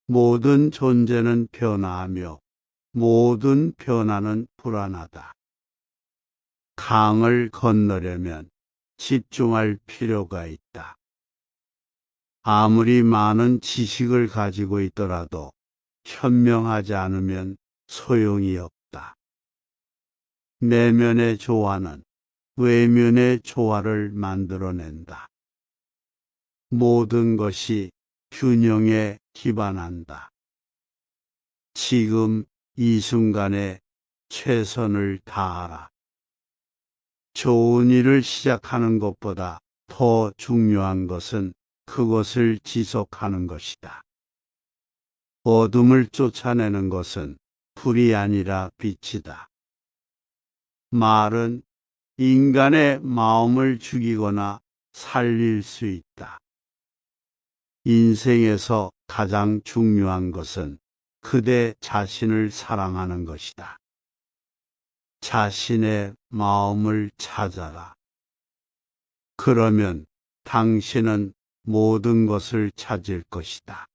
모든 존재는 변화하며 모든 변화는 불안하다. 강을 건너려면 집중할 필요가 있다. 아무리 많은 지식을 가지고 있더라도 현명하지 않으면 소용이 없다. 내면의 조화는 외면의 조화를 만들어낸다. 모든 것이 균형에 기반한다. 지금 이 순간에 최선을 다하라. 좋은 일을 시작하는 것보다 더 중요한 것은 그것을 지속하는 것이다. 어둠을 쫓아내는 것은 불이 아니라 빛이다. 말은 인간의 마음을 죽이거나 살릴 수 있다. 인생에서 가장 중요한 것은 그대 자신을 사랑하는 것이다. 자신의 마음을 찾아라. 그러면 당신은 모든 것을 찾을 것이다.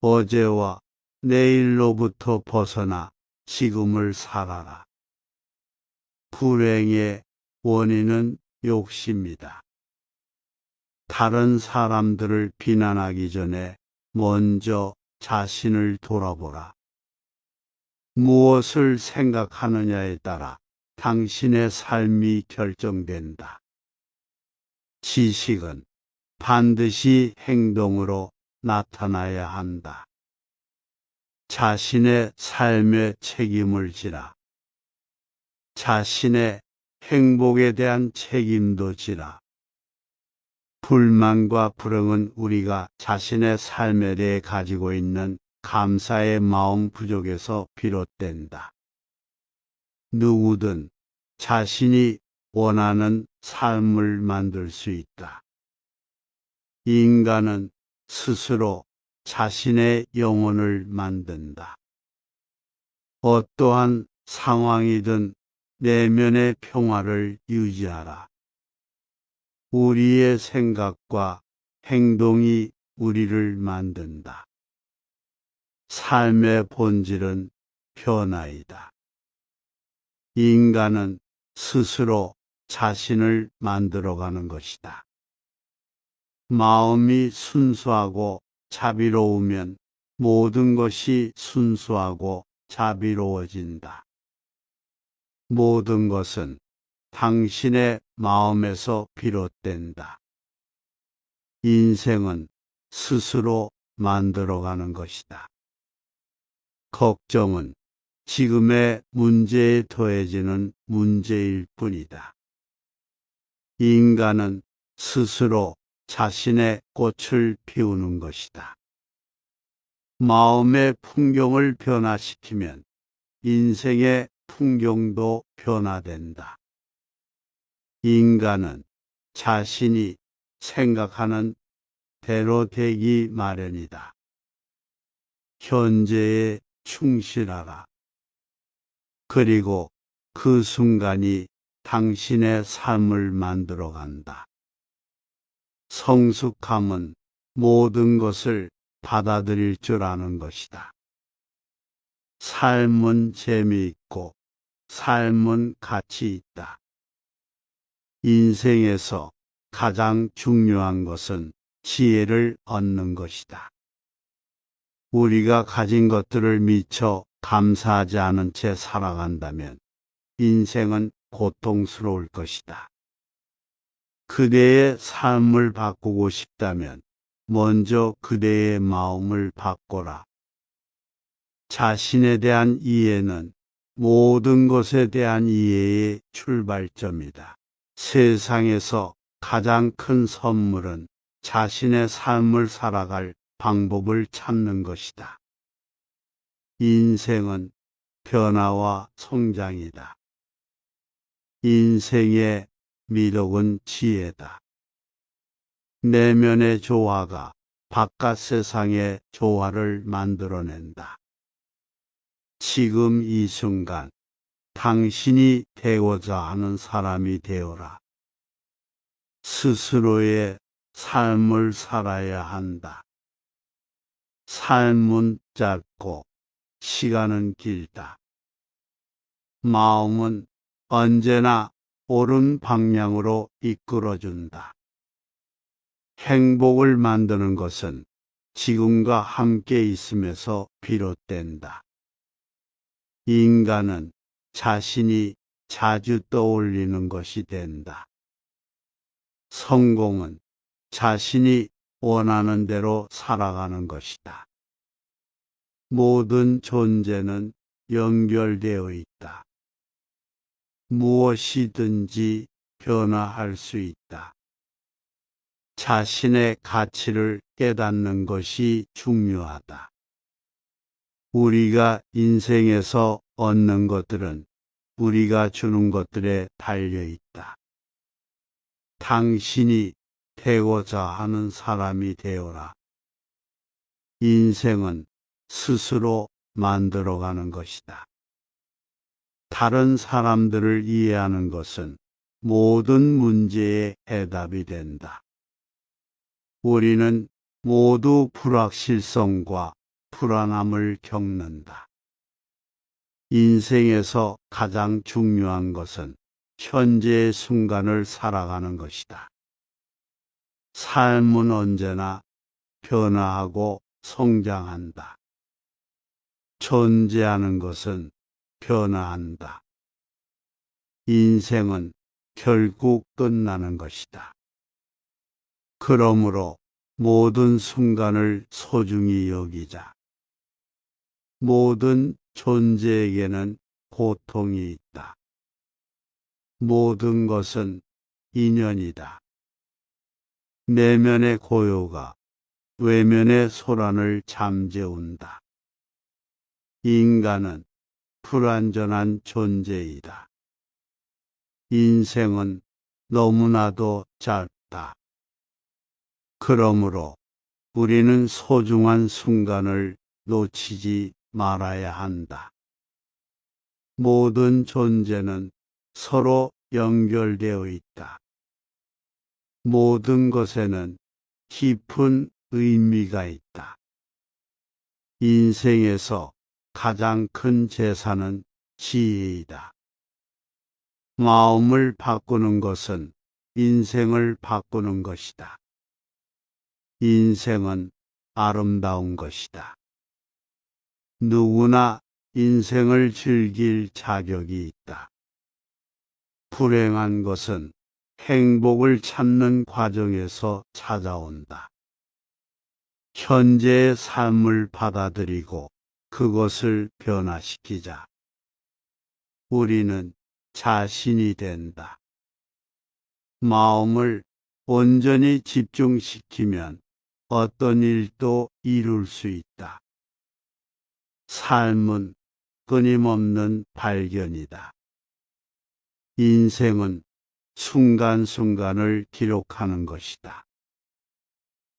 어제와 내일로부터 벗어나 지금을 살아라. 불행의 원인은 욕심이다. 다른 사람들을 비난하기 전에 먼저 자신을 돌아보라. 무엇을 생각하느냐에 따라 당신의 삶이 결정된다. 지식은 반드시 행동으로 나타나야 한다. 자신의 삶에 책임을 지라. 자신의 행복에 대한 책임도 지라. 불만과 불응은 우리가 자신의 삶에 대해 가지고 있는 감사의 마음 부족에서 비롯된다. 누구든 자신이 원하는 삶을 만들 수 있다. 인간은 스스로 자신의 영혼을 만든다. 어떠한 상황이든 내면의 평화를 유지하라. 우리의 생각과 행동이 우리를 만든다. 삶의 본질은 변화이다. 인간은 스스로 자신을 만들어가는 것이다. 마음이 순수하고 자비로우면 모든 것이 순수하고 자비로워진다. 모든 것은 당신의 마음에서 비롯된다. 인생은 스스로 만들어가는 것이다. 걱정은 지금의 문제에 더해지는 문제일 뿐이다. 인간은 스스로 자신의 꽃을 피우는 것이다. 마음의 풍경을 변화시키면 인생의 풍경도 변화된다. 인간은 자신이 생각하는 대로 되기 마련이다. 현재에 충실하라. 그리고 그 순간이 당신의 삶을 만들어 간다. 성숙함은 모든 것을 받아들일 줄 아는 것이다. 삶은 재미있고 삶은 가치 있다. 인생에서 가장 중요한 것은 지혜를 얻는 것이다. 우리가 가진 것들을 미처 감사하지 않은 채 살아간다면 인생은 고통스러울 것이다. 그대의 삶을 바꾸고 싶다면 먼저 그대의 마음을 바꿔라. 자신에 대한 이해는 모든 것에 대한 이해의 출발점이다. 세상에서 가장 큰 선물은 자신의 삶을 살아갈 방법을 찾는 것이다. 인생은 변화와 성장이다. 인생의 미덕은 지혜다. 내면의 조화가 바깥 세상의 조화를 만들어낸다. 지금 이 순간 당신이 되고자 하는 사람이 되어라. 스스로의 삶을 살아야 한다. 삶은 짧고 시간은 길다. 마음은 언제나 옳은 방향으로 이끌어준다. 행복을 만드는 것은 지금과 함께 있음에서 비롯된다. 인간은 자신이 자주 떠올리는 것이 된다. 성공은 자신이 원하는 대로 살아가는 것이다. 모든 존재는 연결되어 있다. 무엇이든지 변화할 수 있다. 자신의 가치를 깨닫는 것이 중요하다. 우리가 인생에서 얻는 것들은 우리가 주는 것들에 달려 있다. 당신이 되고자 하는 사람이 되어라. 인생은 스스로 만들어가는 것이다. 다른 사람들을 이해하는 것은 모든 문제의 해답이 된다. 우리는 모두 불확실성과 불안함을 겪는다. 인생에서 가장 중요한 것은 현재의 순간을 살아가는 것이다. 삶은 언제나 변화하고 성장한다. 존재하는 것은 변화한다. 인생은 결국 끝나는 것이다. 그러므로 모든 순간을 소중히 여기자. 모든 존재에게는 고통이 있다. 모든 것은 인연이다. 내면의 고요가 외면의 소란을 잠재운다. 인간은 불완전한 존재이다. 인생은 너무나도 짧다. 그러므로 우리는 소중한 순간을 놓치지 말아야 한다. 모든 존재는 서로 연결되어 있다. 모든 것에는 깊은 의미가 있다. 인생에서 가장 큰 재산은 지혜이다. 마음을 바꾸는 것은 인생을 바꾸는 것이다. 인생은 아름다운 것이다. 누구나 인생을 즐길 자격이 있다. 불행한 것은 행복을 찾는 과정에서 찾아온다. 현재의 삶을 받아들이고 그것을 변화시키자. 우리는 자신이 된다. 마음을 온전히 집중시키면 어떤 일도 이룰 수 있다. 삶은 끊임없는 발견이다. 인생은 순간순간을 기록하는 것이다.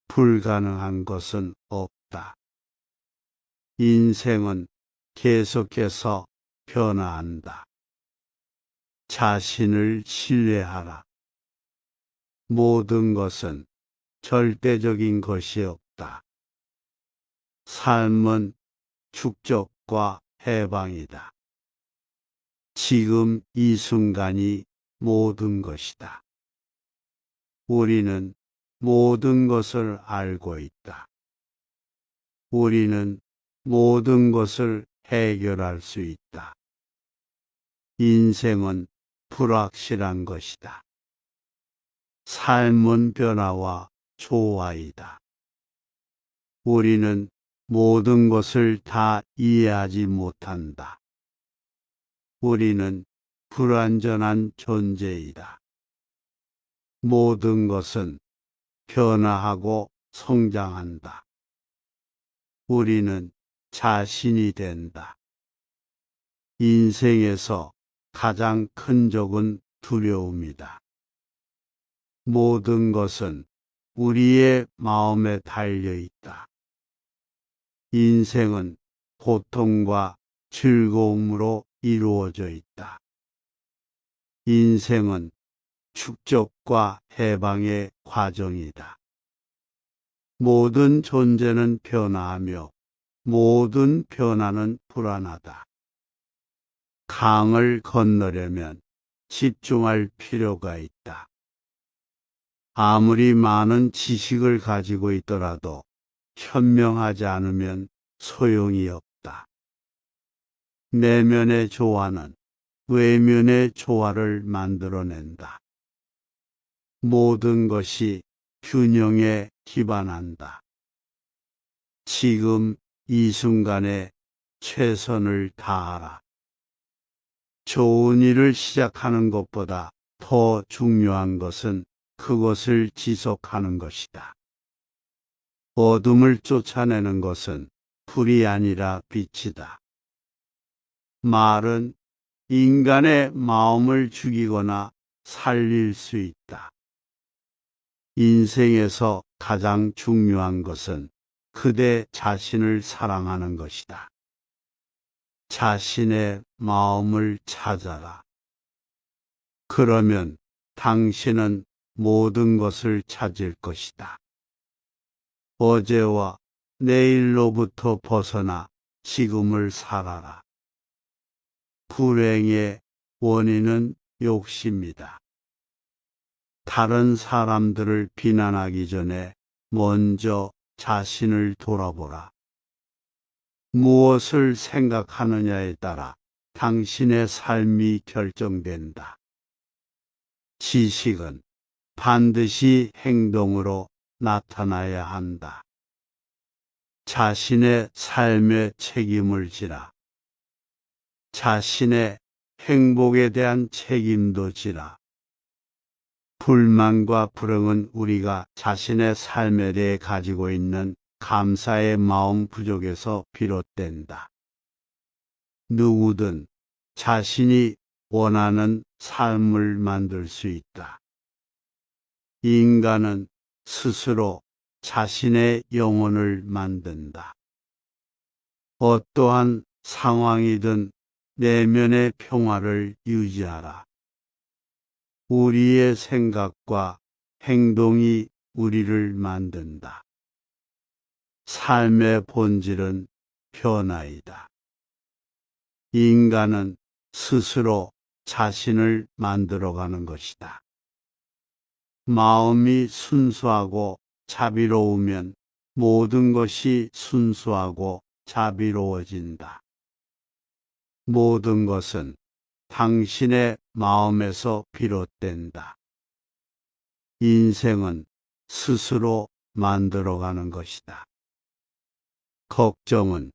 불가능한 것은 없다. 인생은 계속해서 변화한다. 자신을 신뢰하라. 모든 것은 절대적인 것이 없다. 삶은 축적과 해방이다. 지금 이 순간이 모든 것이다. 우리는 모든 것을 알고 있다. 우리는 모든 것을 해결할 수 있다. 인생은 불확실한 것이다. 삶은 변화와 조화이다. 우리는 모든 것을 다 이해하지 못한다. 우리는 불완전한 존재이다. 모든 것은 변화하고 성장한다. 우리는 자신이 된다. 인생에서 가장 큰 적은 두려움이다. 모든 것은 우리의 마음에 달려 있다. 인생은 고통과 즐거움으로 이루어져 있다. 인생은 축적과 해방의 과정이다. 모든 존재는 변화하며 모든 변화는 불안하다. 강을 건너려면 집중할 필요가 있다. 아무리 많은 지식을 가지고 있더라도 현명하지 않으면 소용이 없다. 내면의 조화는 외면의 조화를 만들어낸다. 모든 것이 균형에 기반한다. 지금 이 순간에 최선을 다하라. 좋은 일을 시작하는 것보다 더 중요한 것은 그것을 지속하는 것이다. 어둠을 쫓아내는 것은 불이 아니라 빛이다. 말은 인간의 마음을 죽이거나 살릴 수 있다. 인생에서 가장 중요한 것은 그대 자신을 사랑하는 것이다. 자신의 마음을 찾아라. 그러면 당신은 모든 것을 찾을 것이다. 어제와 내일로부터 벗어나 지금을 살아라. 불행의 원인은 욕심이다. 다른 사람들을 비난하기 전에 먼저 자신을 돌아보라. 무엇을 생각하느냐에 따라 당신의 삶이 결정된다. 지식은 반드시 행동으로 나타나야 한다. 자신의 삶에 책임을 지라. 자신의 행복에 대한 책임도 지라. 불만과 불응은 우리가 자신의 삶에 대해 가지고 있는 감사의 마음 부족에서 비롯된다. 누구든 자신이 원하는 삶을 만들 수 있다. 인간은 스스로 자신의 영혼을 만든다. 어떠한 상황이든 내면의 평화를 유지하라. 우리의 생각과 행동이 우리를 만든다. 삶의 본질은 변화이다. 인간은 스스로 자신을 만들어가는 것이다. 마음이 순수하고 자비로우면 모든 것이 순수하고 자비로워진다. 모든 것은 당신의 마음에서 비롯된다. 인생은 스스로 만들어가는 것이다. 걱정은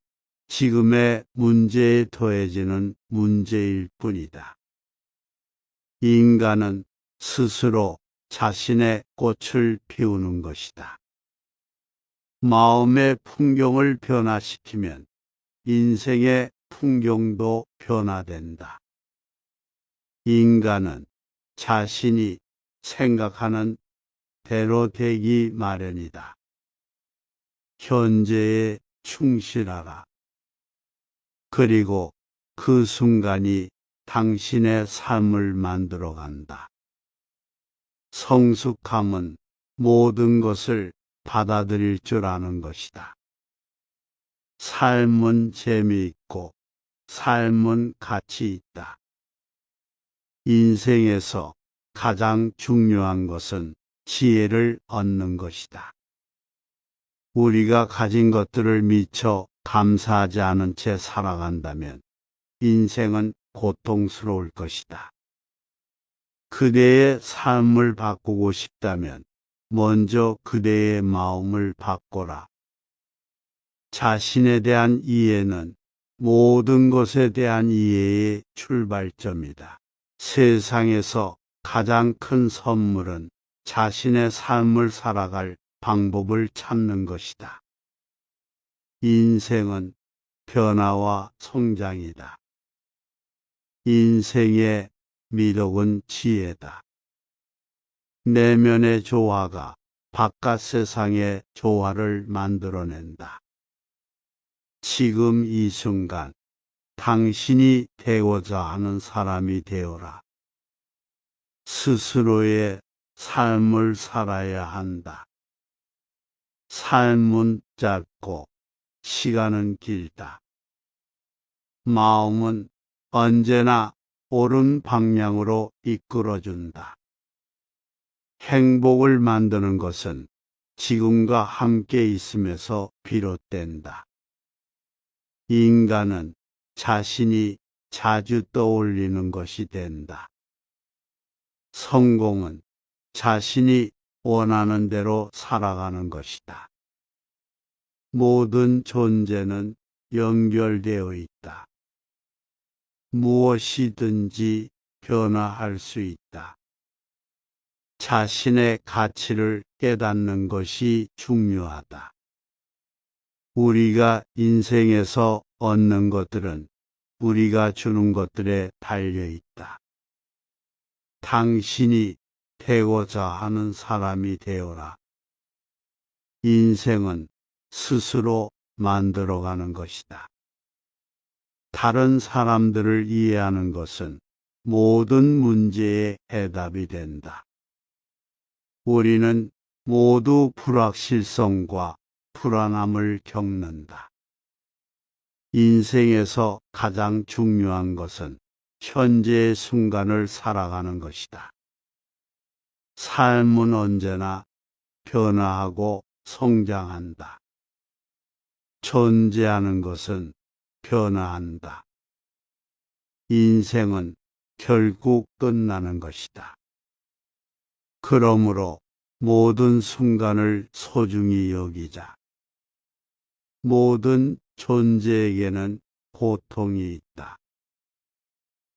지금의 문제에 더해지는 문제일 뿐이다. 인간은 스스로 자신의 꽃을 피우는 것이다. 마음의 풍경을 변화시키면 인생의 풍경도 변화된다. 인간은 자신이 생각하는 대로 되기 마련이다. 현재에 충실하라. 그리고 그 순간이 당신의 삶을 만들어 간다. 성숙함은 모든 것을 받아들일 줄 아는 것이다. 삶은 재미있고 삶은 가치 있다. 인생에서 가장 중요한 것은 지혜를 얻는 것이다. 우리가 가진 것들을 미처 감사하지 않은 채 살아간다면 인생은 고통스러울 것이다. 그대의 삶을 바꾸고 싶다면 먼저 그대의 마음을 바꿔라. 자신에 대한 이해는 모든 것에 대한 이해의 출발점이다. 세상에서 가장 큰 선물은 자신의 삶을 살아갈 방법을 찾는 것이다. 인생은 변화와 성장이다. 인생의 미덕은 지혜다. 내면의 조화가 바깥 세상의 조화를 만들어낸다. 지금 이 순간 당신이 되고자 하는 사람이 되어라. 스스로의 삶을 살아야 한다. 삶은 짧고 시간은 길다. 마음은 언제나 옳은 방향으로 이끌어준다. 행복을 만드는 것은 지금과 함께 있음에서 비롯된다. 인간은 자신이 자주 떠올리는 것이 된다. 성공은 자신이 원하는 대로 살아가는 것이다. 모든 존재는 연결되어 있다. 무엇이든지 변화할 수 있다. 자신의 가치를 깨닫는 것이 중요하다. 우리가 인생에서 얻는 것들은 우리가 주는 것들에 달려 있다. 당신이 되고자 하는 사람이 되어라. 인생은 스스로 만들어가는 것이다. 다른 사람들을 이해하는 것은 모든 문제의 해답이 된다. 우리는 모두 불확실성과 불안함을 겪는다. 인생에서 가장 중요한 것은 현재의 순간을 살아가는 것이다. 삶은 언제나 변화하고 성장한다. 존재하는 것은 변화한다. 인생은 결국 끝나는 것이다. 그러므로 모든 순간을 소중히 여기자. 모든 존재에게는 고통이 있다.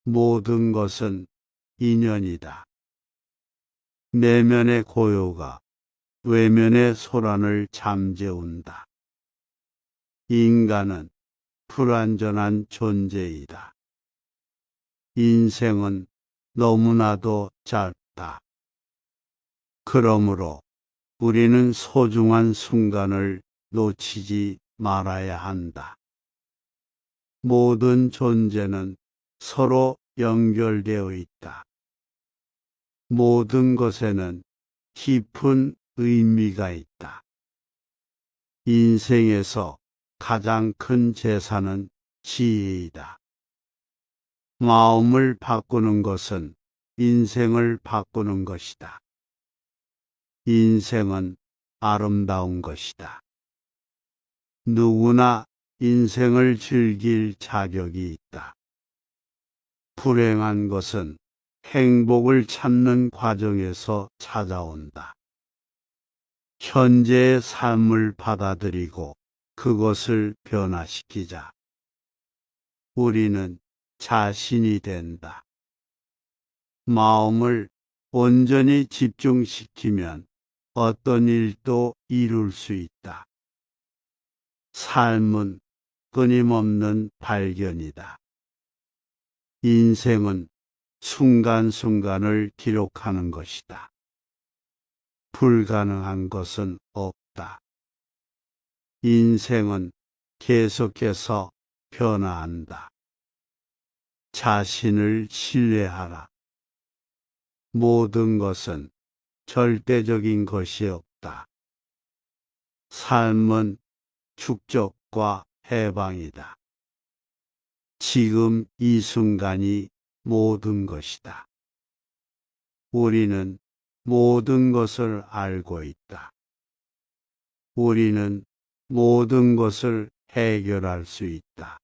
모든 것은 인연이다. 내면의 고요가 외면의 소란을 잠재운다. 인간은 불완전한 존재이다. 인생은 너무나도 짧다. 그러므로 우리는 소중한 순간을 놓치지 말아야 한다. 모든 존재는 서로 연결되어 있다. 모든 것에는 깊은 의미가 있다. 인생에서 가장 큰 재산은 지혜이다. 마음을 바꾸는 것은 인생을 바꾸는 것이다. 인생은 아름다운 것이다. 누구나 인생을 즐길 자격이 있다. 불행한 것은 행복을 찾는 과정에서 찾아온다. 현재의 삶을 받아들이고 그것을 변화시키자. 우리는 자신이 된다. 마음을 온전히 집중시키면 어떤 일도 이룰 수 있다. 삶은 끊임없는 발견이다. 인생은 순간순간을 기록하는 것이다. 불가능한 것은 없다. 인생은 계속해서 변화한다. 자신을 신뢰하라. 모든 것은 절대적인 것이 없다. 삶은 축적과 해방이다. 지금 이 순간이 모든 것이다. 우리는 모든 것을 알고 있다. 우리는 모든 것을 해결할 수 있다.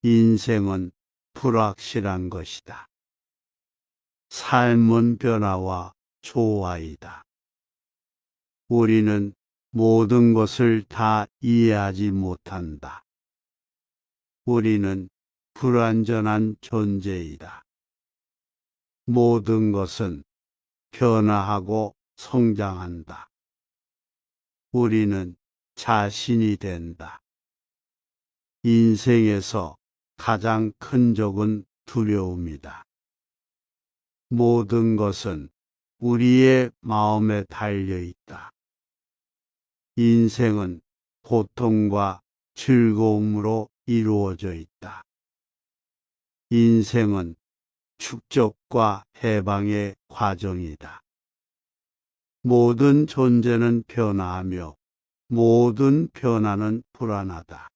인생은 불확실한 것이다. 삶은 변화와 조화이다. 우리는 모든 것을 다 이해하지 못한다. 우리는 불완전한 존재이다. 모든 것은 변화하고 성장한다. 우리는 자신이 된다. 인생에서 가장 큰 적은 두려움이다. 모든 것은 우리의 마음에 달려 있다. 인생은 고통과 즐거움으로 이루어져 있다. 인생은 축적과 해방의 과정이다. 모든 존재는 변화하며 모든 변화는 불안하다.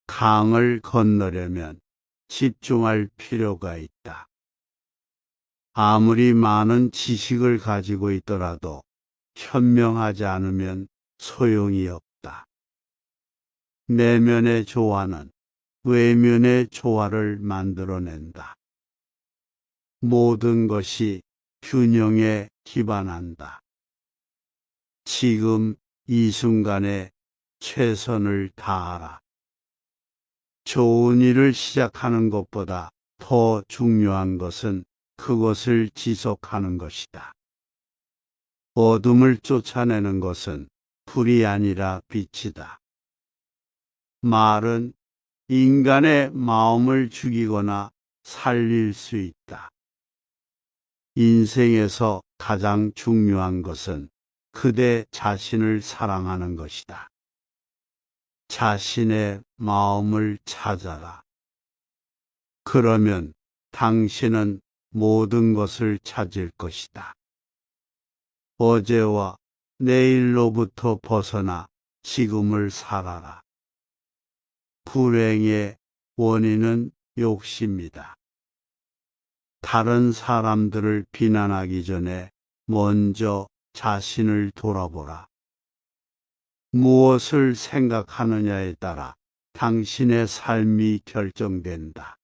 강을 건너려면 집중할 필요가 있다. 아무리 많은 지식을 가지고 있더라도 현명하지 않으면 소용이 없다. 내면의 조화는 외면의 조화를 만들어낸다. 모든 것이 균형에 기반한다. 지금 이 순간에 최선을 다하라. 좋은 일을 시작하는 것보다 더 중요한 것은 그것을 지속하는 것이다. 어둠을 쫓아내는 것은 불이 아니라 빛이다. 말은 인간의 마음을 죽이거나 살릴 수 있다. 인생에서 가장 중요한 것은 그대 자신을 사랑하는 것이다. 자신의 마음을 찾아라. 그러면 당신은 모든 것을 찾을 것이다. 어제와 내일로부터 벗어나 지금을 살아라. 불행의 원인은 욕심이다. 다른 사람들을 비난하기 전에 먼저 자신을 돌아보라. 무엇을 생각하느냐에 따라 당신의 삶이 결정된다.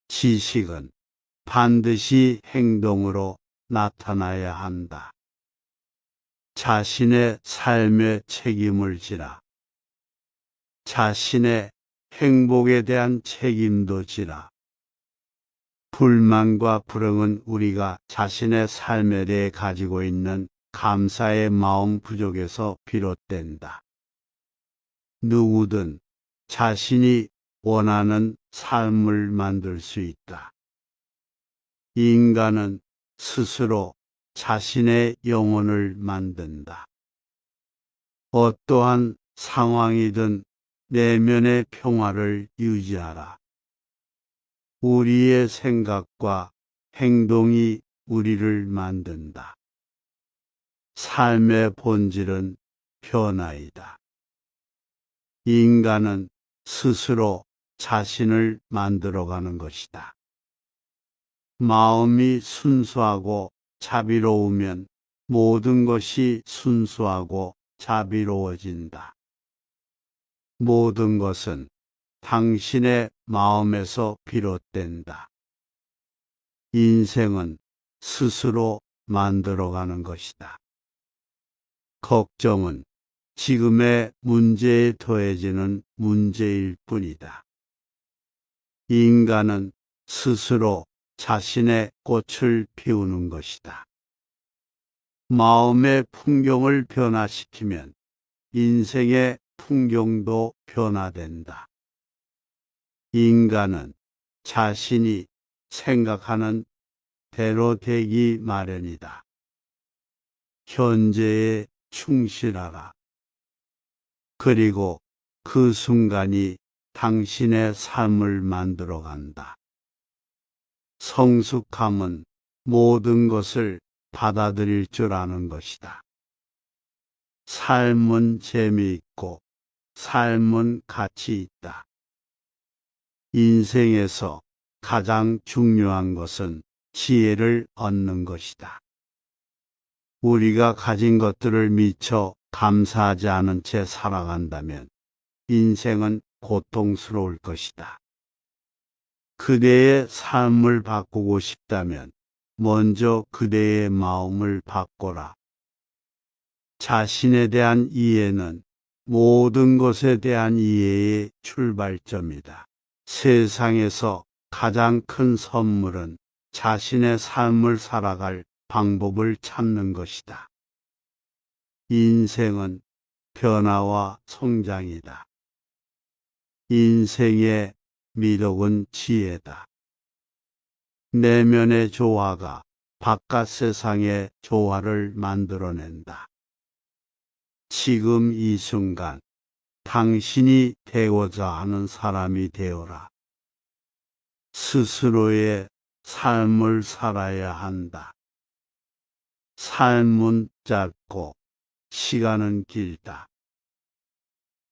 지식은 반드시 행동으로 나타나야 한다. 자신의 삶에 책임을 지라. 자신의 행복에 대한 책임도 지라. 불만과 불응은 우리가 자신의 삶에 대해 가지고 있는 감사의 마음 부족에서 비롯된다. 누구든 자신이 원하는 삶을 만들 수 있다. 인간은 스스로 자신의 영혼을 만든다. 어떠한 상황이든 내면의 평화를 유지하라. 우리의 생각과 행동이 우리를 만든다. 삶의 본질은 변화이다. 인간은 스스로 자신을 만들어가는 것이다. 마음이 순수하고 자비로우면 모든 것이 순수하고 자비로워진다. 모든 것은 당신의 마음에서 비롯된다. 인생은 스스로 만들어가는 것이다. 걱정은 지금의 문제에 더해지는 문제일 뿐이다. 인간은 스스로 자신의 꽃을 피우는 것이다. 마음의 풍경을 변화시키면 인생의 풍경도 변화된다. 인간은 자신이 생각하는 대로 되기 마련이다. 현재에 충실하라. 그리고 그 순간이 당신의 삶을 만들어간다. 성숙함은 모든 것을 받아들일 줄 아는 것이다. 삶은 재미있고 삶은 가치 있다. 인생에서 가장 중요한 것은 지혜를 얻는 것이다. 우리가 가진 것들을 미처 감사하지 않은 채 살아간다면 인생은 고통스러울 것이다. 그대의 삶을 바꾸고 싶다면 먼저 그대의 마음을 바꿔라. 자신에 대한 이해는 모든 것에 대한 이해의 출발점이다. 세상에서 가장 큰 선물은 자신의 삶을 살아갈 방법을 찾는 것이다. 인생은 변화와 성장이다. 인생의 미덕은 지혜다. 내면의 조화가 바깥 세상의 조화를 만들어낸다. 지금 이 순간 당신이 되고자 하는 사람이 되어라. 스스로의 삶을 살아야 한다. 삶은 짧고 시간은 길다.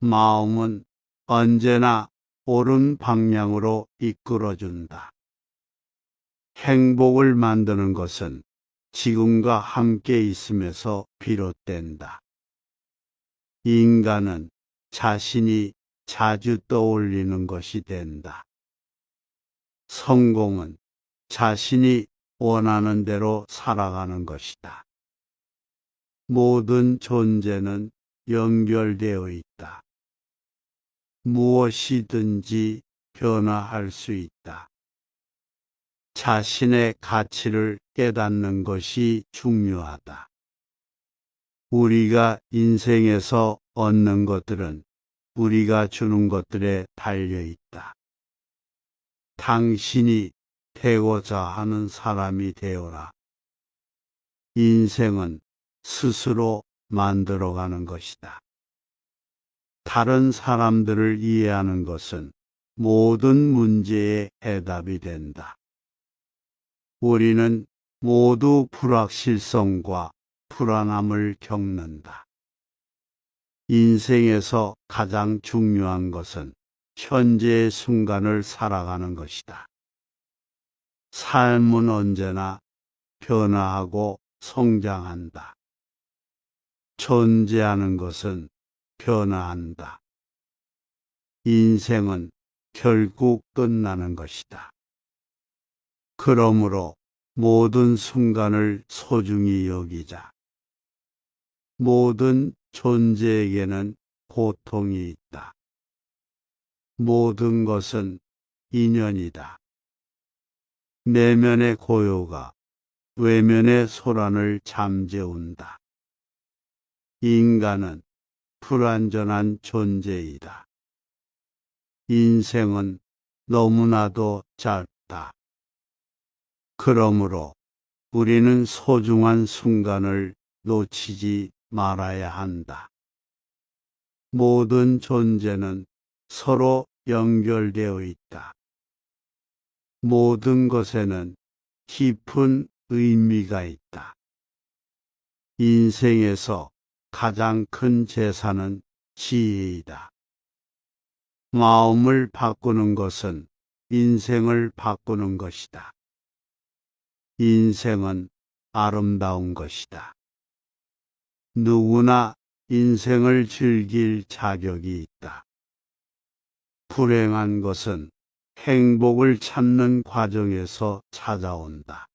마음은 언제나 옳은 방향으로 이끌어준다. 행복을 만드는 것은 지금과 함께 있음에서 비롯된다. 인간은 자신이 자주 떠올리는 것이 된다. 성공은 자신이 원하는 대로 살아가는 것이다. 모든 존재는 연결되어 있다. 무엇이든지 변화할 수 있다. 자신의 가치를 깨닫는 것이 중요하다. 우리가 인생에서 얻는 것들은 우리가 주는 것들에 달려 있다. 당신이 되고자 하는 사람이 되어라. 인생은 스스로 만들어가는 것이다. 다른 사람들을 이해하는 것은 모든 문제의 해답이 된다. 우리는 모두 불확실성과 불안함을 겪는다. 인생에서 가장 중요한 것은 현재의 순간을 살아가는 것이다. 삶은 언제나 변화하고 성장한다. 존재하는 것은 변화한다. 인생은 결국 끝나는 것이다. 그러므로 모든 순간을 소중히 여기자. 모든 존재에게는 고통이 있다. 모든 것은 인연이다. 내면의 고요가 외면의 소란을 잠재운다. 인간은 불완전한 존재이다. 인생은 너무나도 짧다. 그러므로 우리는 소중한 순간을 놓치지 말아야 한다. 모든 존재는 서로 연결되어 있다. 모든 것에는 깊은 의미가 있다. 인생에서 가장 큰 재산은 지혜이다. 마음을 바꾸는 것은 인생을 바꾸는 것이다. 인생은 아름다운 것이다. 누구나 인생을 즐길 자격이 있다. 불행한 것은 행복을 찾는 과정에서 찾아온다.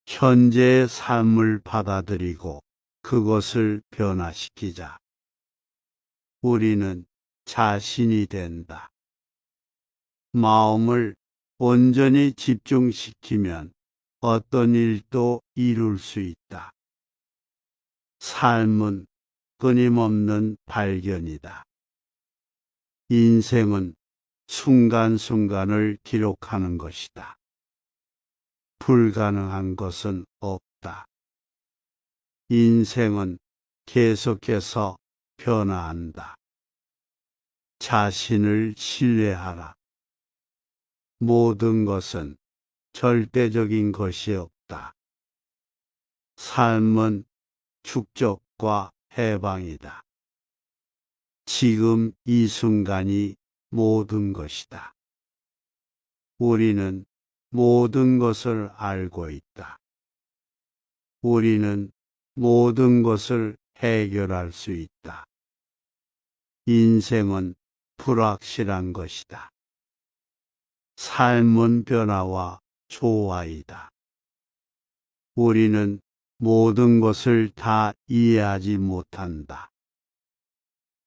현재의 삶을 받아들이고 그것을 변화시키자. 우리는 자신이 된다. 마음을 온전히 집중시키면 어떤 일도 이룰 수 있다. 삶은 끊임없는 발견이다. 인생은 순간순간을 기록하는 것이다. 불가능한 것은 없다. 인생은 계속해서 변화한다. 자신을 신뢰하라. 모든 것은 절대적인 것이 없다. 삶은 축적과 해방이다. 지금 이 순간이 모든 것이다. 우리는 모든 것을 알고 있다. 우리는 모든 것을 해결할 수 있다. 인생은 불확실한 것이다. 삶은 변화와 조화이다. 우리는 모든 것을 다 이해하지 못한다.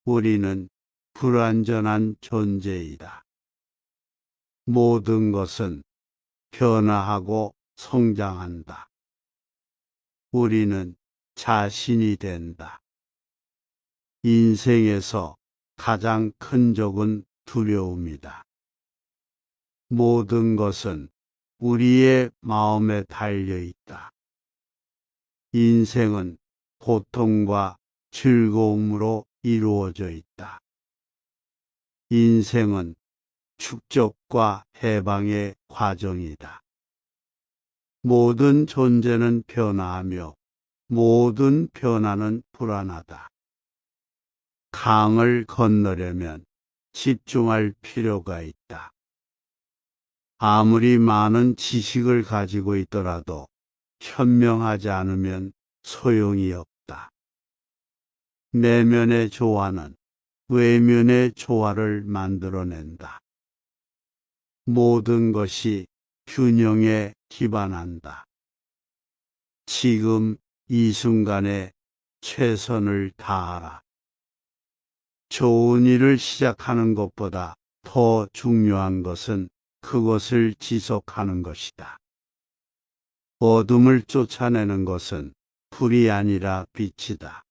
우리는 불완전한 존재이다. 모든 것은 변화하고 성장한다. 우리는 자신이 된다. 인생에서 가장 큰 적은 두려움이다. 모든 것은 우리의 마음에 달려 있다. 인생은 고통과 즐거움으로 이루어져 있다. 인생은 축적과 해방의 과정이다. 모든 존재는 변화하며 모든 변화는 불안하다. 강을 건너려면 집중할 필요가 있다. 아무리 많은 지식을 가지고 있더라도 현명하지 않으면 소용이 없다. 내면의 조화는 외면의 조화를 만들어낸다. 모든 것이 균형에 기반한다. 지금 이 순간에 최선을 다하라. 좋은 일을 시작하는 것보다 더 중요한 것은 그것을 지속하는 것이다. 어둠을 쫓아내는 것은 불이 아니라 빛이다.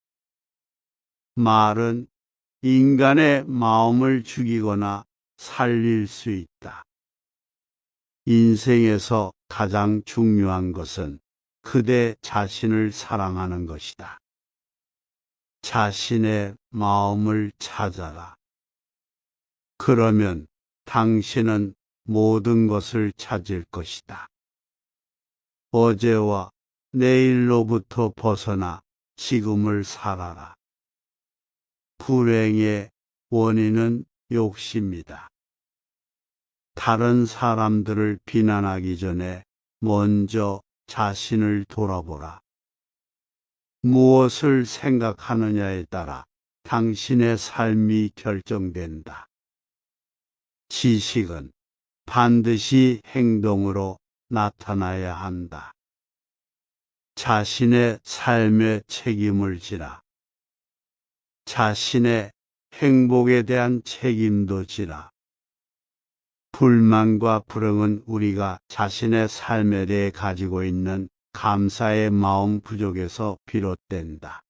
말은 인간의 마음을 죽이거나 살릴 수 있다. 인생에서 가장 중요한 것은 그대 자신을 사랑하는 것이다. 자신의 마음을 찾아라. 그러면 당신은 모든 것을 찾을 것이다. 어제와 내일로부터 벗어나 지금을 살아라. 불행의 원인은 욕심이다. 다른 사람들을 비난하기 전에 먼저 자신을 돌아보라. 무엇을 생각하느냐에 따라 당신의 삶이 결정된다. 지식은 반드시 행동으로 나타나야 한다. 자신의 삶에 책임을 지라. 자신의 행복에 대한 책임도 지라. 불만과 불응은 우리가 자신의 삶에 대해 가지고 있는 감사의 마음 부족에서 비롯된다.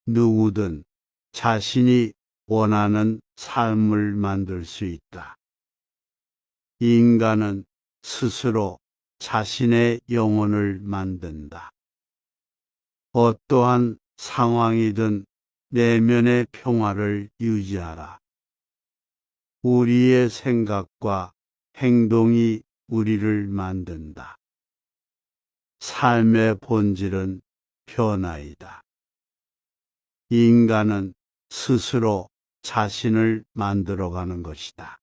누구든 자신이 원하는 삶을 만들 수 있다. 인간은 스스로 자신의 영혼을 만든다. 어떠한 상황이든 내면의 평화를 유지하라. 우리의 생각과 행동이 우리를 만든다. 삶의 본질은 변화이다. 인간은 스스로 자신을 만들어가는 것이다.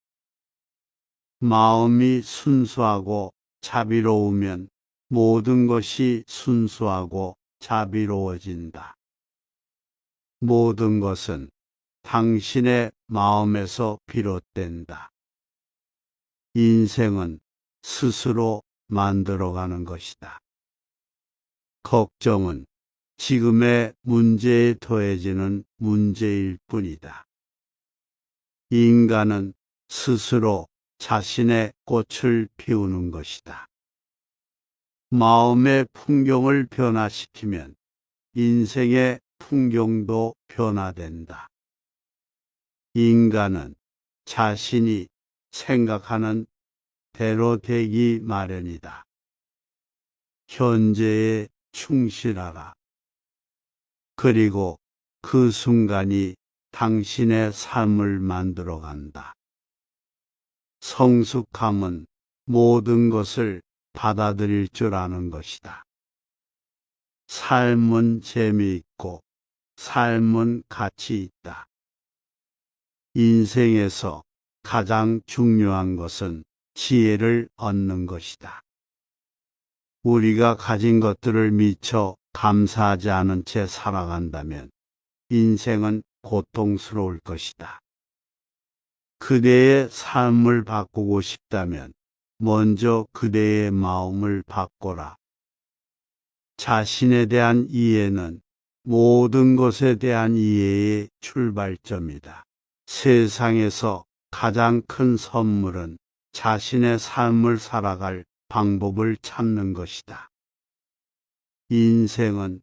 마음이 순수하고 자비로우면 모든 것이 순수하고 자비로워진다. 모든 것은 당신의 마음에서 비롯된다. 인생은 스스로 만들어가는 것이다. 걱정은 지금의 문제에 더해지는 문제일 뿐이다. 인간은 스스로 자신의 꽃을 피우는 것이다. 마음의 풍경을 변화시키면 인생의 풍경도 변화된다. 인간은 자신이 생각하는 대로 되기 마련이다. 현재에 충실하라. 그리고 그 순간이 당신의 삶을 만들어 간다. 성숙함은 모든 것을 받아들일 줄 아는 것이다. 삶은 재미있고 삶은 가치 있다. 인생에서 가장 중요한 것은 지혜를 얻는 것이다. 우리가 가진 것들을 미처 감사하지 않은 채 살아간다면 인생은 고통스러울 것이다. 그대의 삶을 바꾸고 싶다면 먼저 그대의 마음을 바꿔라. 자신에 대한 이해는 모든 것에 대한 이해의 출발점이다. 세상에서 가장 큰 선물은 자신의 삶을 살아갈 방법을 찾는 것이다. 인생은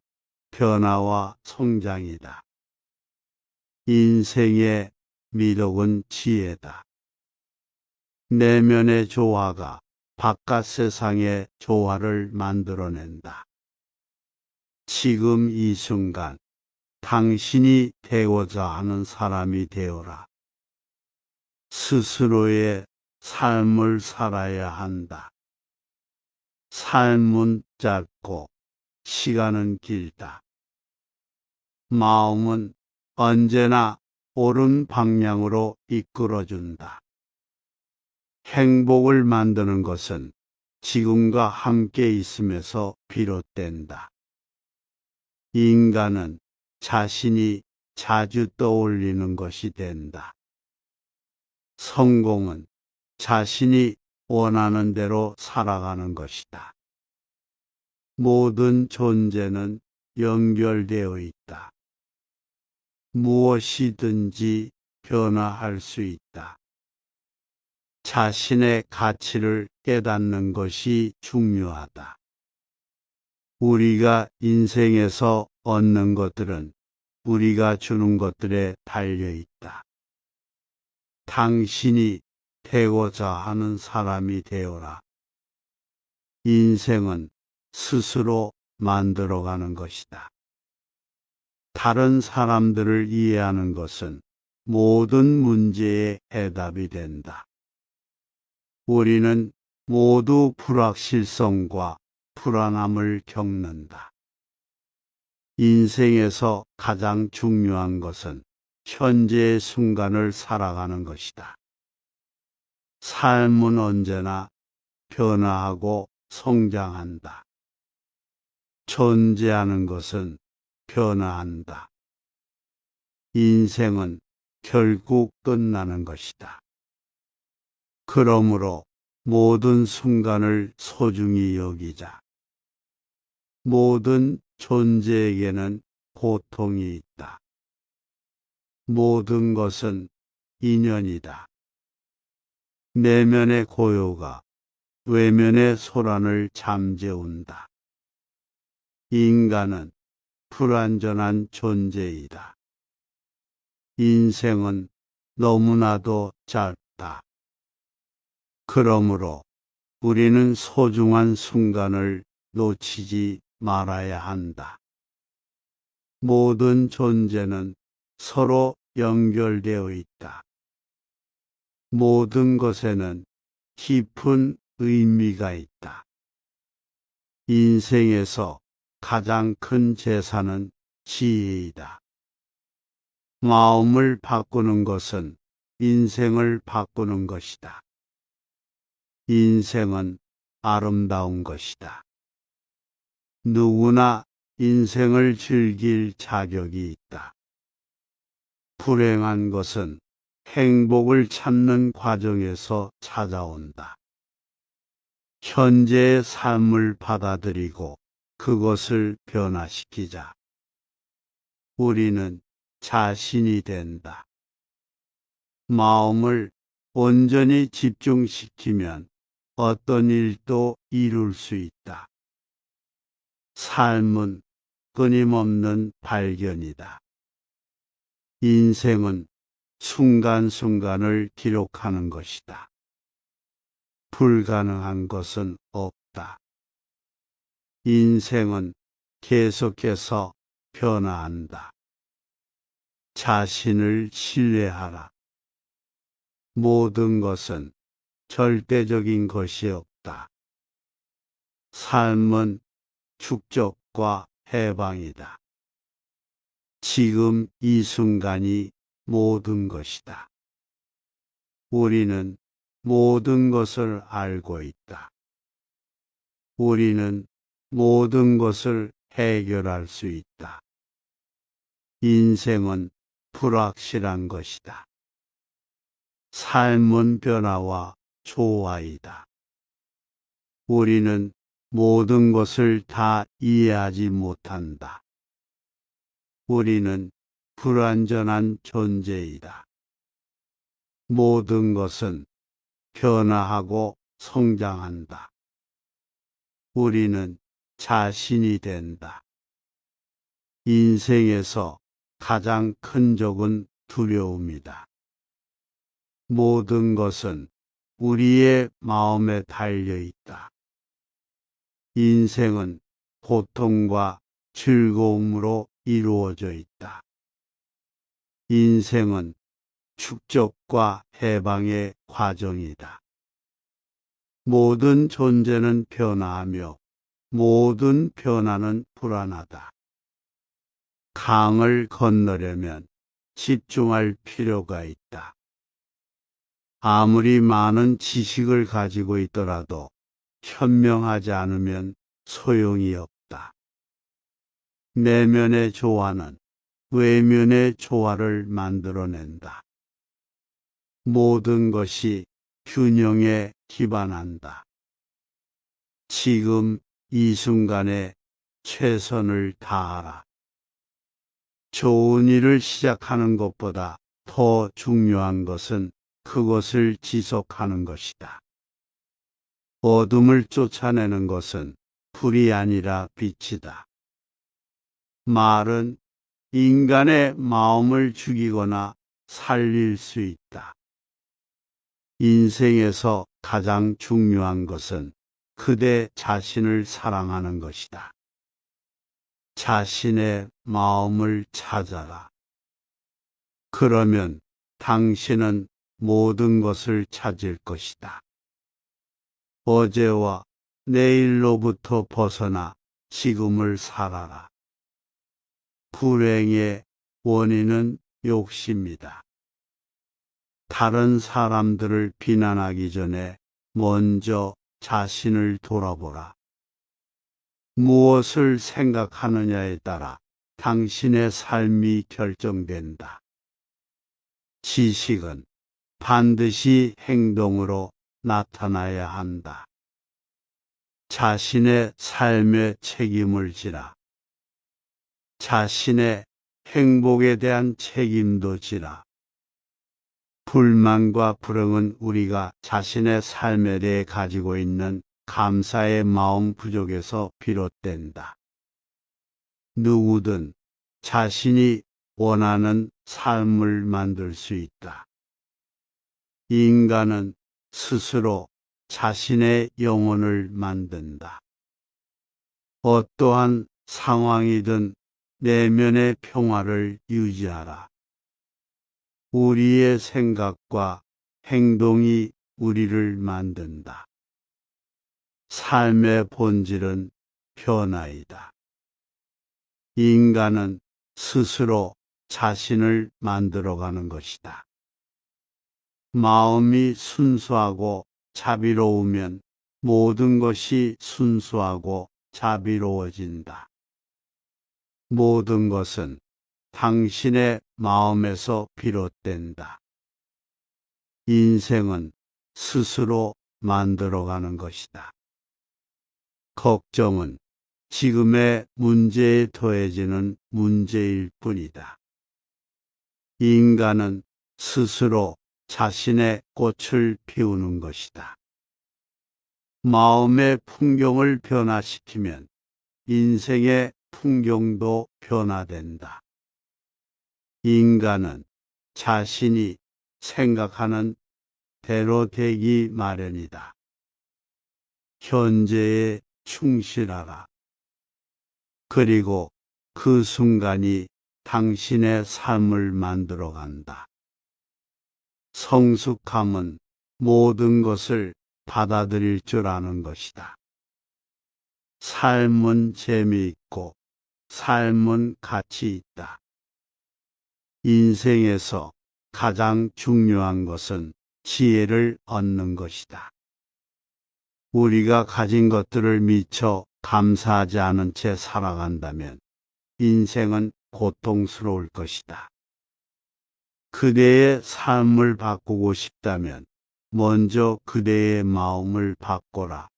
변화와 성장이다. 인생의 미덕은 지혜다. 내면의 조화가 바깥 세상의 조화를 만들어낸다. 지금 이 순간 당신이 되고자 하는 사람이 되어라. 스스로의 삶을 살아야 한다. 삶은 짧고 시간은 길다. 마음은 언제나 옳은 방향으로 이끌어준다. 행복을 만드는 것은 지금과 함께 있음에서 비롯된다. 인간은 자신이 자주 떠올리는 것이 된다. 성공은 자신이 원하는 대로 살아가는 것이다. 모든 존재는 연결되어 있다. 무엇이든지 변화할 수 있다. 자신의 가치를 깨닫는 것이 중요하다. 우리가 인생에서 얻는 것들은 우리가 주는 것들에 달려 있다. 당신이 되고자 하는 사람이 되어라. 인생은 스스로 만들어가는 것이다. 다른 사람들을 이해하는 것은 모든 문제의 해답이 된다. 우리는 모두 불확실성과 불안함을 겪는다. 인생에서 가장 중요한 것은 현재의 순간을 살아가는 것이다. 삶은 언제나 변화하고 성장한다. 존재하는 것은 변화한다. 인생은 결국 끝나는 것이다. 그러므로 모든 순간을 소중히 여기자. 모든 존재에게는 고통이 있다. 모든 것은 인연이다. 내면의 고요가 외면의 소란을 잠재운다. 인간은 불완전한 존재이다. 인생은 너무나도 짧다. 그러므로 우리는 소중한 순간을 놓치지 말아야 한다. 모든 존재는 서로 연결되어 있다. 모든 것에는 깊은 의미가 있다. 인생에서 가장 큰 재산은 지혜이다. 마음을 바꾸는 것은 인생을 바꾸는 것이다. 인생은 아름다운 것이다. 누구나 인생을 즐길 자격이 있다. 불행한 것은 행복을 찾는 과정에서 찾아온다. 현재의 삶을 받아들이고 그것을 변화시키자. 우리는 자신이 된다. 마음을 온전히 집중시키면 어떤 일도 이룰 수 있다. 삶은 끊임없는 발견이다. 인생은 순간순간을 기록하는 것이다. 불가능한 것은 없다. 인생은 계속해서 변화한다. 자신을 신뢰하라. 모든 것은 절대적인 것이 없다. 삶은 축적과 해방이다. 지금 이 순간이 모든 것이다. 우리는 모든 것을 알고 있다. 우리는 모든 것을 해결할 수 있다. 인생은 불확실한 것이다. 삶은 변화와 조화이다. 우리는 모든 것을 다 이해하지 못한다. 우리는 불완전한 존재이다. 모든 것은 변화하고 성장한다. 우리는 자신이 된다. 인생에서 가장 큰 적은 두려움이다. 모든 것은 우리의 마음에 달려 있다. 인생은 고통과 즐거움으로 이루어져 있다. 인생은 축적과 해방의 과정이다. 모든 존재는 변화하며 모든 변화는 불안하다. 강을 건너려면 집중할 필요가 있다. 아무리 많은 지식을 가지고 있더라도 현명하지 않으면 소용이 없다. 내면의 조화는 외면의 조화를 만들어낸다. 모든 것이 균형에 기반한다. 지금 이 순간에 최선을 다하라. 좋은 일을 시작하는 것보다 더 중요한 것은 그것을 지속하는 것이다. 어둠을 쫓아내는 것은 불이 아니라 빛이다. 말은 인간의 마음을 죽이거나 살릴 수 있다. 인생에서 가장 중요한 것은 그대 자신을 사랑하는 것이다. 자신의 마음을 찾아라. 그러면 당신은 모든 것을 찾을 것이다. 어제와 내일로부터 벗어나 지금을 살아라. 불행의 원인은 욕심이다. 다른 사람들을 비난하기 전에 먼저 자신을 돌아보라. 무엇을 생각하느냐에 따라 당신의 삶이 결정된다. 지식은 반드시 행동으로 나타나야 한다. 자신의 삶에 책임을 지라. 자신의 행복에 대한 책임도 지라. 불만과 불응은 우리가 자신의 삶에 대해 가지고 있는 감사의 마음 부족에서 비롯된다. 누구든 자신이 원하는 삶을 만들 수 있다. 인간은 스스로 자신의 영혼을 만든다. 어떠한 상황이든 내면의 평화를 유지하라. 우리의 생각과 행동이 우리를 만든다. 삶의 본질은 변화이다. 인간은 스스로 자신을 만들어가는 것이다. 마음이 순수하고 자비로우면 모든 것이 순수하고 자비로워진다. 모든 것은 당신의 마음에서 비롯된다. 인생은 스스로 만들어가는 것이다. 걱정은 지금의 문제에 더해지는 문제일 뿐이다. 인간은 스스로 자신의 꽃을 피우는 것이다. 마음의 풍경을 변화시키면 인생의 풍경도 변화된다. 인간은 자신이 생각하는 대로 되기 마련이다. 현재에 충실하라. 그리고 그 순간이 당신의 삶을 만들어 간다. 성숙함은 모든 것을 받아들일 줄 아는 것이다. 삶은 재미있고 삶은 가치 있다. 인생에서 가장 중요한 것은 지혜를 얻는 것이다. 우리가 가진 것들을 미처 감사하지 않은 채 살아간다면 인생은 고통스러울 것이다. 그대의 삶을 바꾸고 싶다면 먼저 그대의 마음을 바꿔라.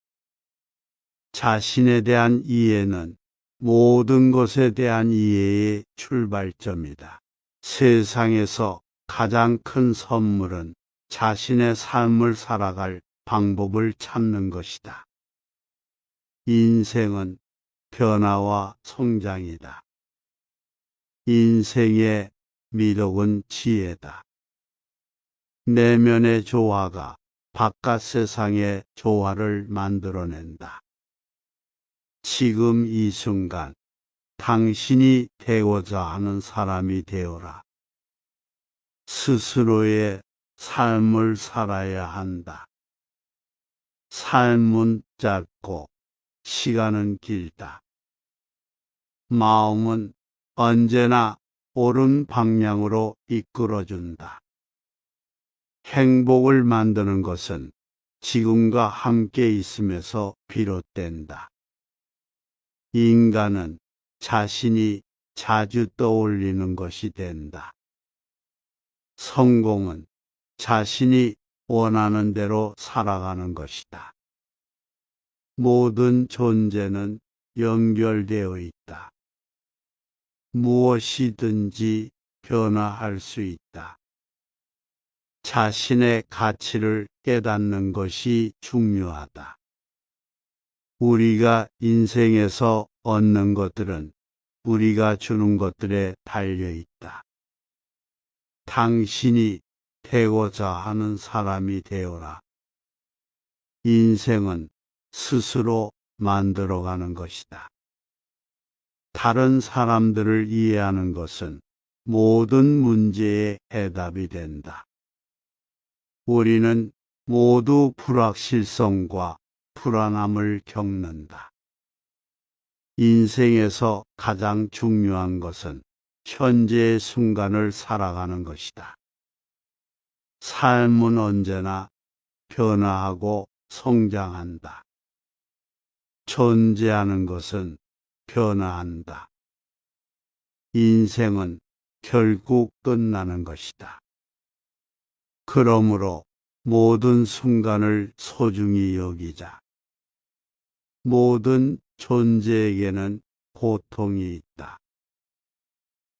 자신에 대한 이해는 모든 것에 대한 이해의 출발점이다. 세상에서 가장 큰 선물은 자신의 삶을 살아갈 방법을 찾는 것이다. 인생은 변화와 성장이다. 인생의 미덕은 지혜다. 내면의 조화가 바깥 세상의 조화를 만들어낸다. 지금 이 순간 당신이 되고자 하는 사람이 되어라. 스스로의 삶을 살아야 한다. 삶은 짧고 시간은 길다. 마음은 언제나 옳은 방향으로 이끌어준다. 행복을 만드는 것은 지금과 함께 있음에서 비롯된다. 인간은 자신이 자주 떠올리는 것이 된다. 성공은 자신이 원하는 대로 살아가는 것이다. 모든 존재는 연결되어 있다. 무엇이든지 변화할 수 있다. 자신의 가치를 깨닫는 것이 중요하다. 우리가 인생에서 얻는 것들은 우리가 주는 것들에 달려 있다. 당신이 되고자 하는 사람이 되어라. 인생은 스스로 만들어가는 것이다. 다른 사람들을 이해하는 것은 모든 문제의 해답이 된다. 우리는 모두 불확실성과 불안함을 겪는다. 인생에서 가장 중요한 것은 현재의 순간을 살아가는 것이다. 삶은 언제나 변화하고 성장한다. 존재하는 것은 변화한다. 인생은 결국 끝나는 것이다. 그러므로 모든 순간을 소중히 여기자. 모든 존재에게는 고통이 있다.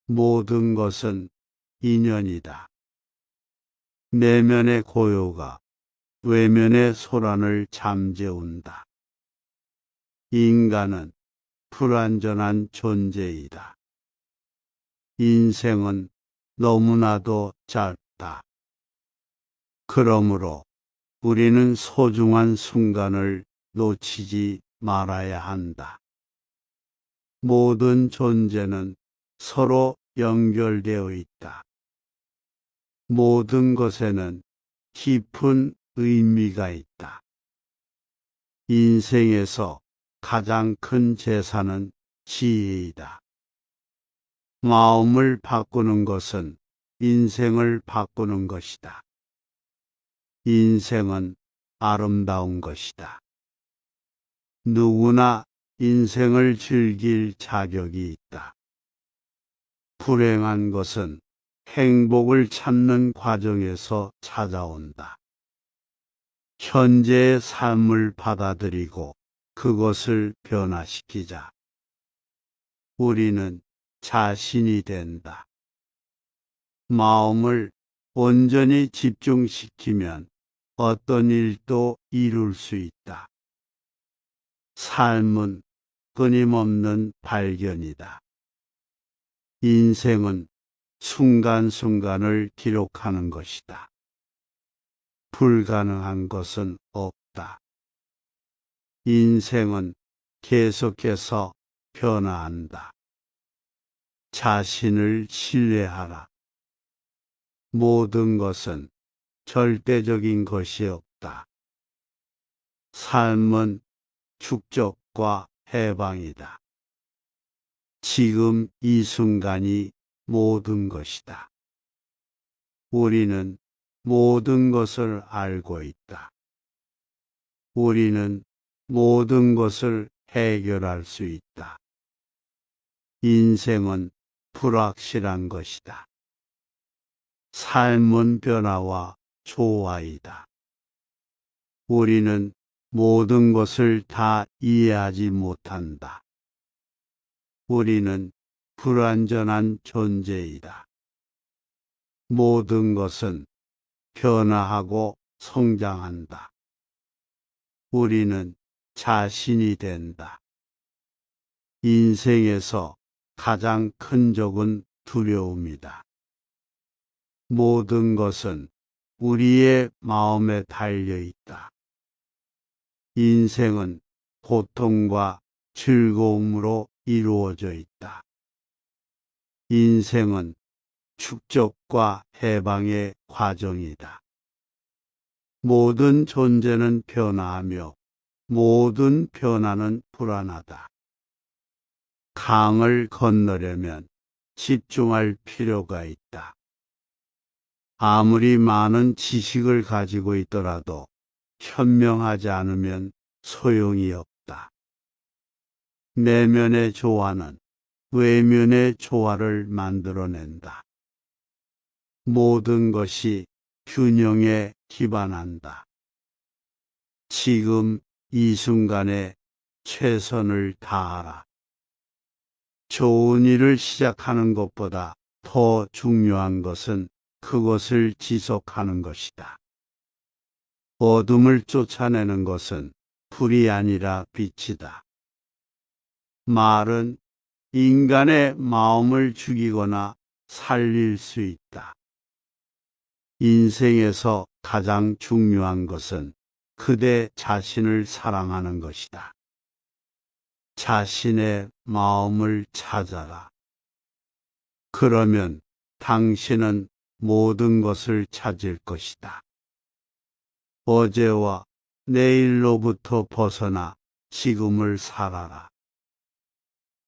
모든 것은 인연이다. 내면의 고요가 외면의 소란을 잠재운다. 인간은 불완전한 존재이다. 인생은 너무나도 짧다. 그러므로 우리는 소중한 순간을 놓치지 말아야 한다. 모든 존재는 서로 연결되어 있다. 모든 것에는 깊은 의미가 있다. 인생에서 가장 큰 재산은 지혜이다. 마음을 바꾸는 것은 인생을 바꾸는 것이다. 인생은 아름다운 것이다. 누구나 인생을 즐길 자격이 있다. 불행한 것은 행복을 찾는 과정에서 찾아온다. 현재의 삶을 받아들이고 그것을 변화시키자. 우리는 자신이 된다. 마음을 온전히 집중시키면 어떤 일도 이룰 수 있다. 삶은 끊임없는 발견이다. 인생은 순간순간을 기록하는 것이다. 불가능한 것은 없다. 인생은 계속해서 변화한다. 자신을 신뢰하라. 모든 것은 절대적인 것이 없다. 삶은 축적과 해방이다. 지금 이 순간이 모든 것이다. 우리는 모든 것을 알고 있다. 우리는 모든 것을 해결할 수 있다. 인생은 불확실한 것이다. 삶은 변화와 조화이다. 우리는 모든 것을 다 이해하지 못한다. 우리는 불완전한 존재이다. 모든 것은 변화하고 성장한다. 우리는 자신이 된다. 인생에서 가장 큰 적은 두려움이다. 모든 것은 우리의 마음에 달려 있다. 인생은 고통과 즐거움으로 이루어져 있다. 인생은 축적과 해방의 과정이다. 모든 존재는 변화하며 모든 변화는 불안하다. 강을 건너려면 집중할 필요가 있다. 아무리 많은 지식을 가지고 있더라도 현명하지 않으면 소용이 없다. 내면의 조화는 외면의 조화를 만들어낸다. 모든 것이 균형에 기반한다. 지금 이 순간에 최선을 다하라. 좋은 일을 시작하는 것보다 더 중요한 것은 그것을 지속하는 것이다. 어둠을 쫓아내는 것은 불이 아니라 빛이다. 말은 인간의 마음을 죽이거나 살릴 수 있다. 인생에서 가장 중요한 것은 그대 자신을 사랑하는 것이다. 자신의 마음을 찾아라. 그러면 당신은 모든 것을 찾을 것이다. 어제와 내일로부터 벗어나 지금을 살아라.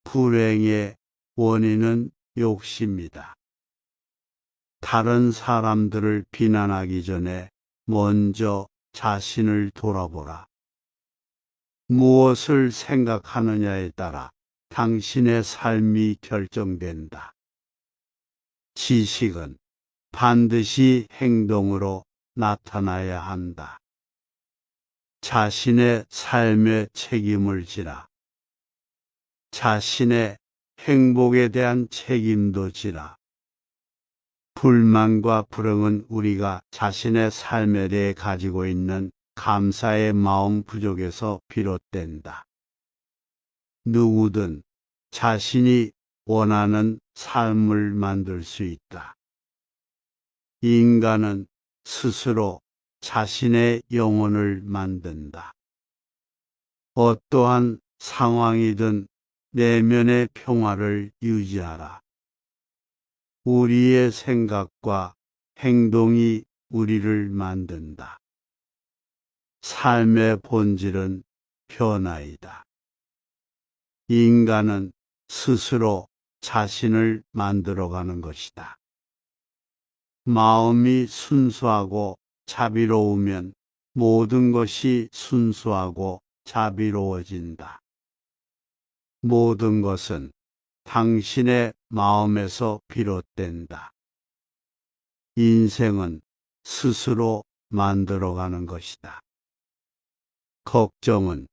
불행의 원인은 욕심이다. 다른 사람들을 비난하기 전에 먼저 자신을 돌아보라. 무엇을 생각하느냐에 따라 당신의 삶이 결정된다. 지식은 반드시 행동으로 나타나야 한다. 자신의 삶에 책임을 지라. 자신의 행복에 대한 책임도 지라. 불만과 불응은 우리가 자신의 삶에 대해 가지고 있는 감사의 마음 부족에서 비롯된다. 누구든 자신이 원하는 삶을 만들 수 있다. 인간은 스스로 자신의 영혼을 만든다. 어떠한 상황이든 내면의 평화를 유지하라. 우리의 생각과 행동이 우리를 만든다. 삶의 본질은 변화이다. 인간은 스스로 자신을 만들어가는 것이다. 마음이 순수하고 자비로우면 모든 것이 순수하고 자비로워진다. 모든 것은 당신의 마음에서 비롯된다. 인생은 스스로 만들어가는 것이다. 걱정은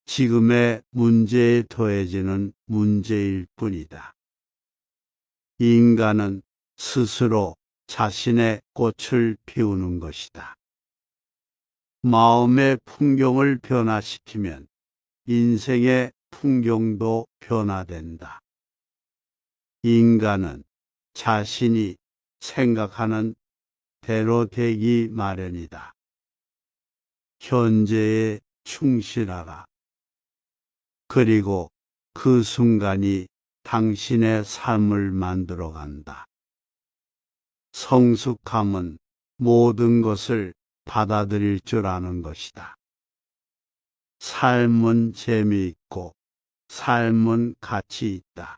지금의 문제에 더해지는 문제일 뿐이다. 인간은 스스로 자신의 꽃을 피우는 것이다. 마음의 풍경을 변화시키면 인생의 풍경도 변화된다. 인간은 자신이 생각하는 대로 되기 마련이다. 현재에 충실하라. 그리고 그 순간이 당신의 삶을 만들어 간다. 성숙함은 모든 것을 받아들일 줄 아는 것이다. 삶은 재미있고 삶은 가치 있다.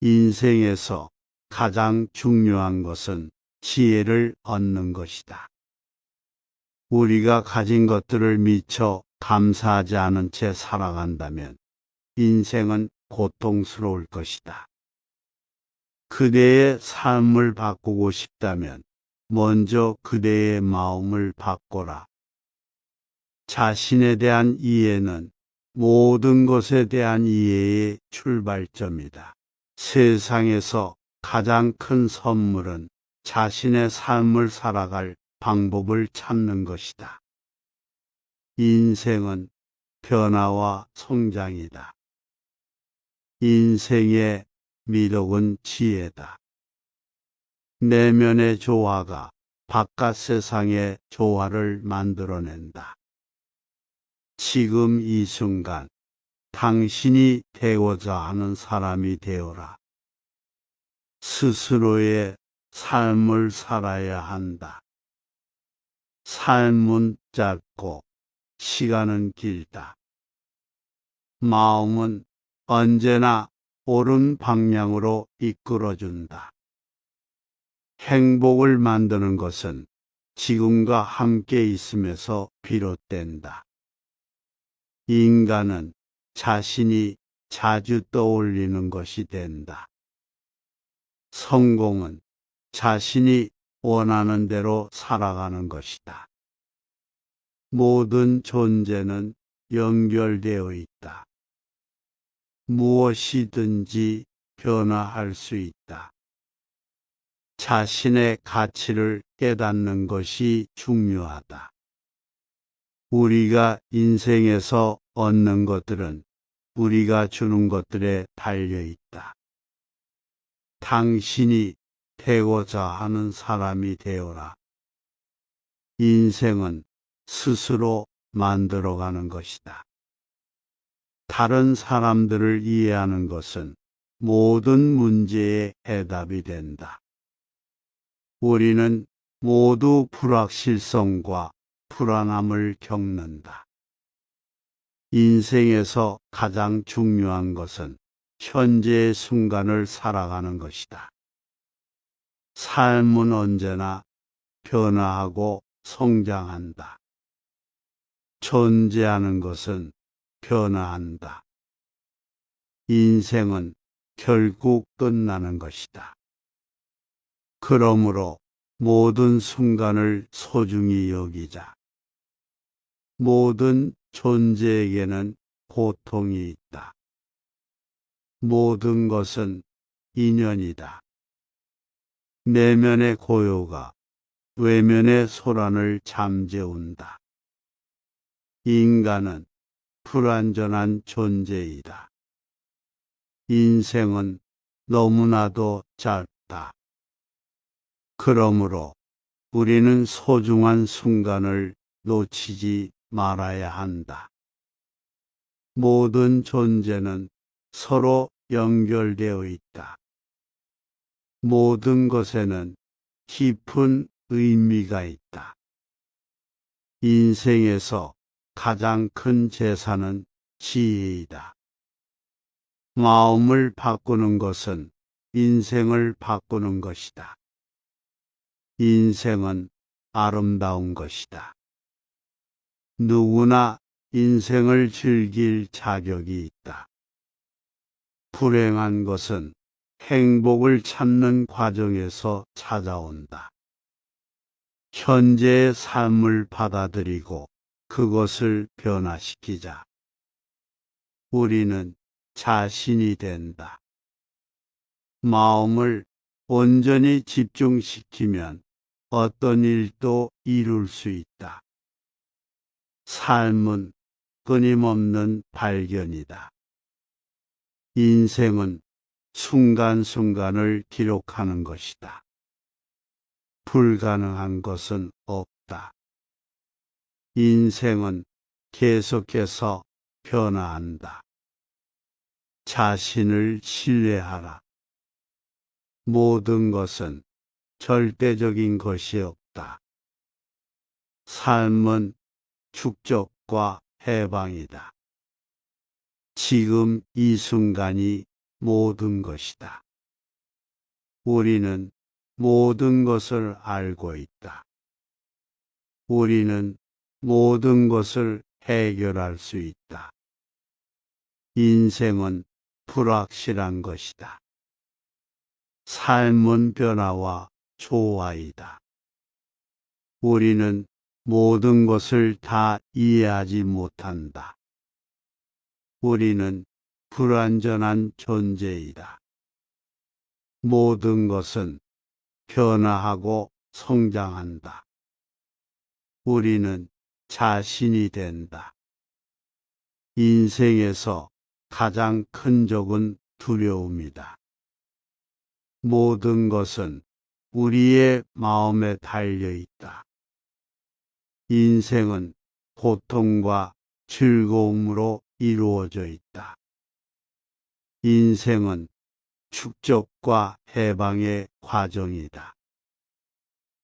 인생에서 가장 중요한 것은 지혜를 얻는 것이다. 우리가 가진 것들을 미처 감사하지 않은 채 살아간다면 인생은 고통스러울 것이다. 그대의 삶을 바꾸고 싶다면 먼저 그대의 마음을 바꿔라. 자신에 대한 이해는 모든 것에 대한 이해의 출발점이다. 세상에서 가장 큰 선물은 자신의 삶을 살아갈 방법을 찾는 것이다. 인생은 변화와 성장이다. 인생의 미덕은 지혜다. 내면의 조화가 바깥 세상의 조화를 만들어낸다. 지금 이 순간 당신이 되고자 하는 사람이 되어라. 스스로의 삶을 살아야 한다. 삶은 짧고 시간은 길다. 마음은 언제나 옳은 방향으로 이끌어준다. 행복을 만드는 것은 지금과 함께 있음에서 비롯된다. 인간은 자신이 자주 떠올리는 것이 된다. 성공은 자신이 원하는 대로 살아가는 것이다. 모든 존재는 연결되어 있다. 무엇이든지 변화할 수 있다. 자신의 가치를 깨닫는 것이 중요하다. 우리가 인생에서 얻는 것들은 우리가 주는 것들에 달려 있다. 당신이 되고자 하는 사람이 되어라. 인생은 스스로 만들어가는 것이다. 다른 사람들을 이해하는 것은 모든 문제의 해답이 된다. 우리는 모두 불확실성과 불안함을 겪는다. 인생에서 가장 중요한 것은 현재의 순간을 살아가는 것이다. 삶은 언제나 변화하고 성장한다. 존재하는 것은 변화한다. 인생은 결국 끝나는 것이다. 그러므로 모든 순간을 소중히 여기자. 모든 존재에게는 고통이 있다. 모든 것은 인연이다. 내면의 고요가 외면의 소란을 잠재운다. 인간은 불완전한 존재이다. 인생은 너무나도 짧다. 그러므로 우리는 소중한 순간을 놓치지 말아야 한다. 모든 존재는 서로 연결되어 있다. 모든 것에는 깊은 의미가 있다. 인생에서 가장 큰 재산은 지혜이다. 마음을 바꾸는 것은 인생을 바꾸는 것이다. 인생은 아름다운 것이다. 누구나 인생을 즐길 자격이 있다. 불행한 것은 행복을 찾는 과정에서 찾아온다. 현재의 삶을 받아들이고 그것을 변화시키자. 우리는 자신이 된다. 마음을 온전히 집중시키면 어떤 일도 이룰 수 있다. 삶은 끊임없는 발견이다. 인생은 순간순간을 기록하는 것이다. 불가능한 것은 없다. 인생은 계속해서 변화한다. 자신을 신뢰하라. 모든 것은 절대적인 것이 없다. 삶은 축적과 해방이다. 지금 이 순간이 모든 것이다. 우리는 모든 것을 알고 있다. 우리는 모든 것을 해결할 수 있다. 인생은 불확실한 것이다. 삶은 변화와 조화이다. 우리는 모든 것을 다 이해하지 못한다. 우리는 불완전한 존재이다. 모든 것은 변화하고 성장한다. 우리는 자신이 된다. 인생에서 가장 큰 적은 두려움이다. 모든 것은 우리의 마음에 달려 있다. 인생은 고통과 즐거움으로 이루어져 있다. 인생은 축적과 해방의 과정이다.